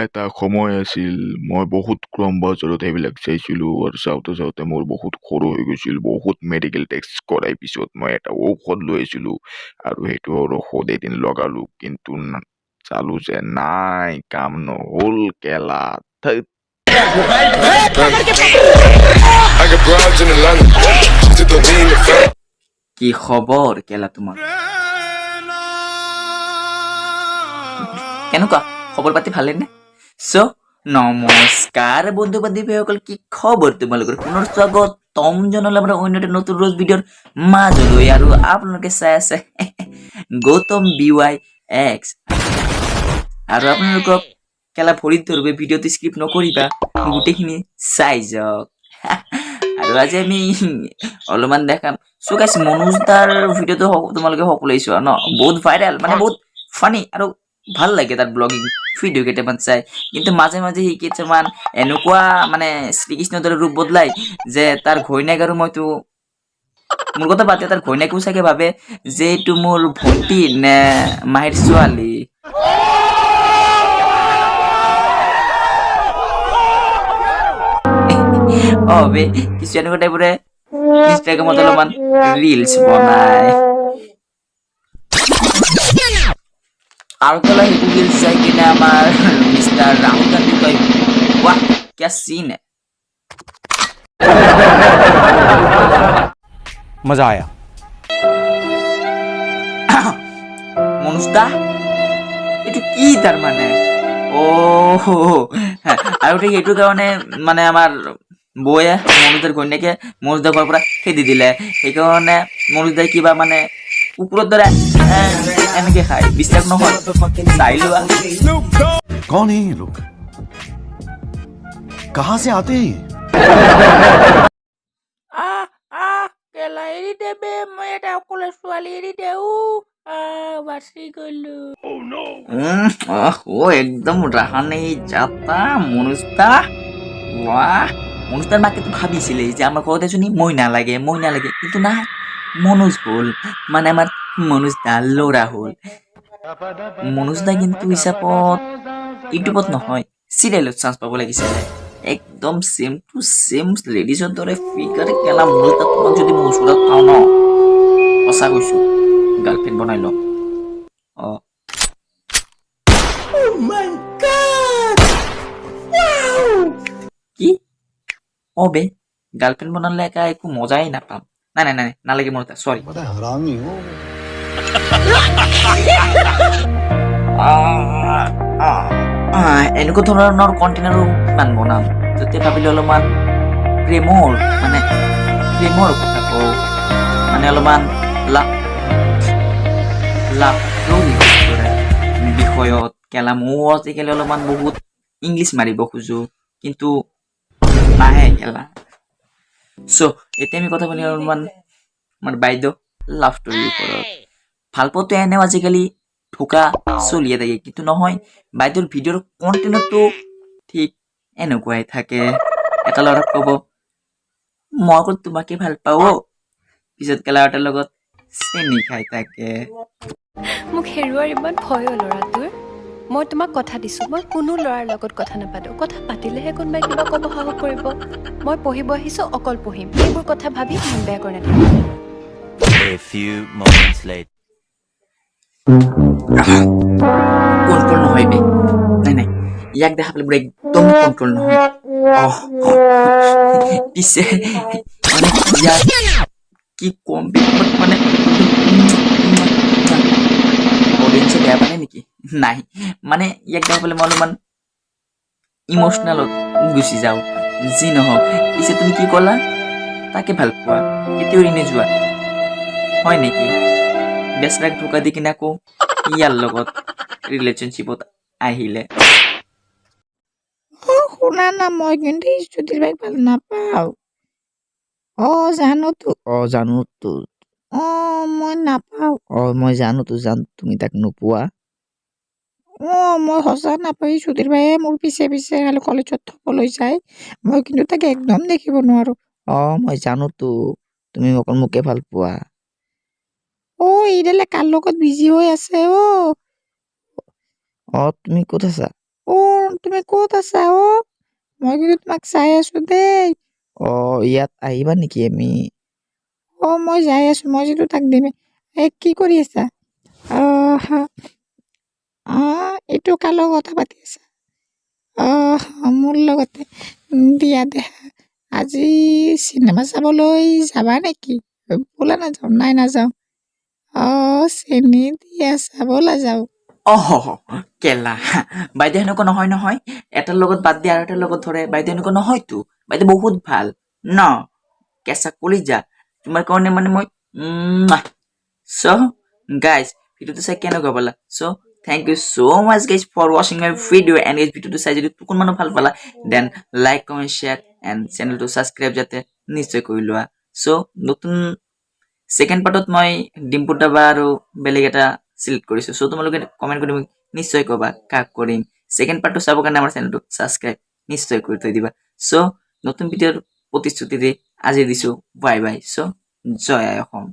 এটা সময় আছিল মই বহুত কম বছৰত সেইবিলাক চাইছিলোঁ আৰু চাওঁতে চাওঁতে মোৰ বহুত সৰু হৈ গৈছিল বহুত মেডিকেল টেষ্ট কৰাই পিছত মই এটা ঔষধ লৈ আহিছিলোঁ আৰু সেইটো ঔষধ এদিন লগালোঁ কিন্তু চালোঁ যে নাই কাম নহ'ল কেলা ধেৎ। I got broads in Atlanta. She took the lean in the family. কি খবৰ কেলা তোমাৰ কেনেকুৱা খবৰ পাতি ভালেনে চ' নমস্কাৰ বন্ধু বান্ধৱীসকল কি খবৰ তোমালোকৰ পুনৰ স্বাগতম জনালে আমাৰ অন্য এটা নতুন ৰোজ ভিডিঅ'ৰ মাজলৈ আৰু আপোনালোকে চাই আছে গৌতম BY-X আৰু আপোনালোকক কেলা ভৰিত ধৰিব ভিডিঅ'টো স্কিপ নকৰিবা গোটেইখিনি চাই যাওক আৰু আজি আমি অলপমান দেখাম চ' গাইছ মনোজ দাৰ ভিডিঅ'টো তোমালোকে সকলোৱে চোৱা ন বহুত ভাইৰেল মানে বহুত ফানি আৰু ভাল লাগে তাৰ ব্লগিং ভিডিঅ' কেইটামান চাই কিন্তু মাজে মাজে সি কিছুমান এনেকুৱা মানে শ্ৰীকৃষ্ণৰ দৰে ৰূপ বদলাই যে তাৰ ঘৈণীয়েক আৰু মইতো মোৰ কথা পাতে তাৰ ঘৈণীয়েকো চাগে ভাবে যে এইটো মোৰ ভণ্টি নে মাহীৰ ছোৱালী বে কিছু এনেকুৱা টাইপৰে ইনষ্টাগ্ৰামত অলপমান ৰিলছ বনাই আৰু কেলা সেইটো ৰিলছ চাই কিনে আমাৰ মিষ্টাৰ ৰাহুল গান্ধী কয় ৱাহ क्या सीन है मजा आया মনুষ্টা এইটো কি তাৰ মানে আৰু সেইটো কাৰণে মানে আমাৰ বৌয়ে মনুজদাৰ ঘৈণীয়েকে মনুজদাৰ ঘৰৰ পৰা খেদি দিলে সেইকাৰণে মনুজদাই কিবা মানে কুকুৰৰ দৰে এনেকে খায় বিশ্বাস নহয় চাই লোৱা कौन है ये लोग कहां से आते हैं কেলা এৰি দেবে মই এটা অকলে ছোৱালী এৰি দেও বাচি গলো একদম রাহা নেই যাতা মনুষ্টা বাহ মনুষ্টার মাকে তো ভাবিছিলে যে আমার ঘরতে শুনি মই নালাগে কিন্তু না মনোজ হল মানে আমার মনুষ্টা লৰা হল মনুষ্টা কিন্তু হিচাপত ইউটিউবত নহয় চিৰিয়েলত চান্স পাব লাগিছিলে একদম সেম টু সেম লেডিজৰ দৰে ফিগাৰ কেলা মনুষ্টা তোমাক যদি মোৰ ওচৰত পাওঁ ন সঁচা কৈছো গাৰ্লফ্ৰেণ্ড বনাই লওঁ কি বে গাৰ্লফ্ৰেন্ড বানালে একা একটু মজাই না পাম নাই নালাগে মোৰ সৰি এনেকুৱা ধৰণৰ কণ্টেণ্ট আৰু কিমান বনাম তেতিয়া ভাবিলে অলপমান প্ৰেমৰ কথা কওঁ মানে অলপমান বিষয়ত কেলা ময়ো আজিকালি অলপমান বহুত ইংলিছ মাৰিব খোজো কিন্তু নাহে কেলা চ' এতিয়া আমি কথা পাতি অলপমান আমাৰ বাইদেউ লাভ ষ্টৰীৰ ওপৰত ভাল পোৱাটো এনেও আজিকালি ঢোকা চলিয়ে থাকে কিন্তু নহয় বাইদেউৰ ভিডিঅ'ৰ কণ্টেণ্টতো ঠিক এনেকুৱাই থাকে এটা ল'ৰাক ক'ব মই অকল তোমাকে ভাল পাওঁ পিছত কেলা এটাৰ লগত চেনি খাই থাকে মোক হেৰুৱাৰ ইমান ভয় ল'ৰাটোৰ মই তোমাক কথা দিছোঁ মই কোনো ল'ৰাৰ লগত কথা নাপাতোঁ কথা পাতিলেহে কোনোবাই কিবা ক'ব সাহস কৰিব মই পঢ়িব আহিছোঁ অকল পঢ়িম এইবোৰ কথা ভাবি মন বেয়া কৰি নাথাকিম A few moments later. Control নহয় বে নাই ইয়াক দেখা পেলাই একদম কন্ট্রোল নহয় পিছে মানে ইয়াক কি কম মানে অডিয়েন্সে বেয়া পালে নেকি নাই মানে ইয়াক দেখা পেলাই মই অলপমান ইমোশনেলত গুচি যাওঁ যি নহওক পিছে তুমি কি ক'লা তাকে ভাল পোৱা কেতিয়াও এনে যোৱা হয় নেকি বেচৰাক ঢোকা দি কিনে আকৌ ইয়াৰ লগত ৰিলেশ্যনশ্বিপত আহিলে শুনা না মই কিন্তু জ্যোতিৰ বাইক ভাল নাপাওঁ জানোতো মই নাপাওঁ মই জানো তুমি তাক নোপোৱা মই সঁচা নাপাওঁ জ্যোতিৰ বাইয়ে মোৰ পিছে খালি কলেজত থ'বলৈ যায় মই কিন্তু তাক একদম দেখিব নোৱাৰোঁ মই জানোতো তুমি অকল মোকে ভাল পোৱা এইডালে কাৰ লগত বিজি হৈ আছে তুমি ক'ত আছা তুমি ক'ত আছা মই কিন্তু তোমাক চাই আছো দেই। ইয়াত আহিবা নেকি আমি? মই যাই আছো, মই যিটো তাক দিম। কি কৰি আছা? এইটো কাৰ লগত কথা পাতি আছা? মোৰ লগতে। দিয়া দেখা, আজি চিনেমা চাবলৈ যাবা নেকি? ব'লা নাযাওঁ। নাই নাযাওঁ। চেনী দিয়া চাবলা যাওঁ। অহ কেলা বাইদেউ সেনেকুৱা নহয় নহয়, এটাৰ লগত বাদ দিয়ে আৰু এটাৰ লগত ধৰে। বাইদেউ এনেকুৱা নহয়তো, বাইদেউ বহুত ভাল ন, কেঁচা কলিজা। তোমাৰ কাৰণে মানে মই চ' গাইজ ভিডিঅ'টো চাই কেনেকুৱা পালা? So' thank you so' much guys for ৱাচিং মাই ভিডিঅ' এণ্ড এই ভিডিঅ'টো চাই যদি অকণমানো ভাল পালা then like comment share and চেনেলটো ছাবস্ক্ৰাইব যাতে নিশ্চয় কৰি লোৱা। চ' নতুন ছেকেণ্ড পাৰ্টত মই ডিম্পু দাবা আৰু বেলেগ এটা চিলেক্ট কৰিছো। চ' তোমালোকে কমেণ্ট কৰি মোক নিশ্চয় ক'বা কাক কৰিম। ছেকেণ্ড পাৰ্টটো চাবৰ কাৰণে আমাৰ চেনেলটো ছাবস্ক্ৰাইব নিশ্চয় কৰি থৈ দিবা। চ' নতুন ভিডিঅ'ৰ প্ৰতিশ্ৰুতি দি আজি দিছো বাই বাই। চ' জয় আই অসম।